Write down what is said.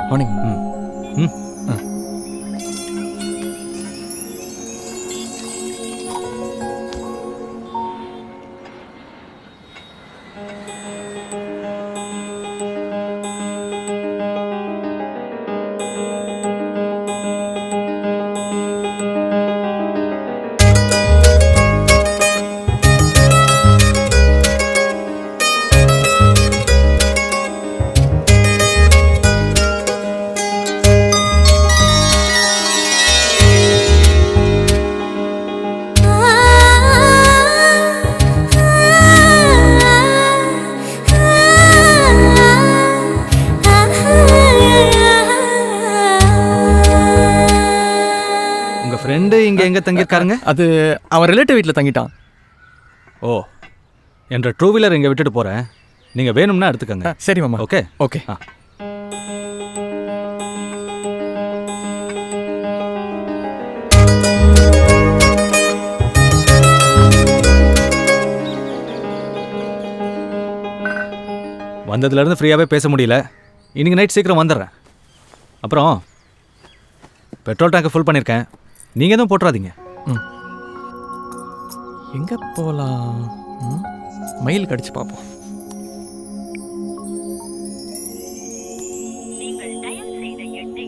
Morning. ம். உங்க friend இங்க எங்க தங்கியிருக்காருங்க? அது அவன் ரிலேட்டிவ் வீட்டில் தங்கிட்டான். ஓ, என்ற டூ வீலர் இங்க விட்டுட்டு போறேன். நீங்க வேணும்னா எடுத்துக்கங்க. சரி மாமா. Okay okay. வந்ததுல இருந்து ஃப்ரீயாவே பேச முடியல. இன்னைக்கு நைட் சீக்கிரம் வந்துடுறேன். அப்புறம் பெட்ரோல் டேங்கை ஃபுல் பண்ணியிருக்கேன். நீங்க எதுவும் போட்டுறாதீங்க. எங்கே போகலாம்? மயில் கடிச்சு பார்ப்போம். நீங்கள் டயல் செய்த எண்ணை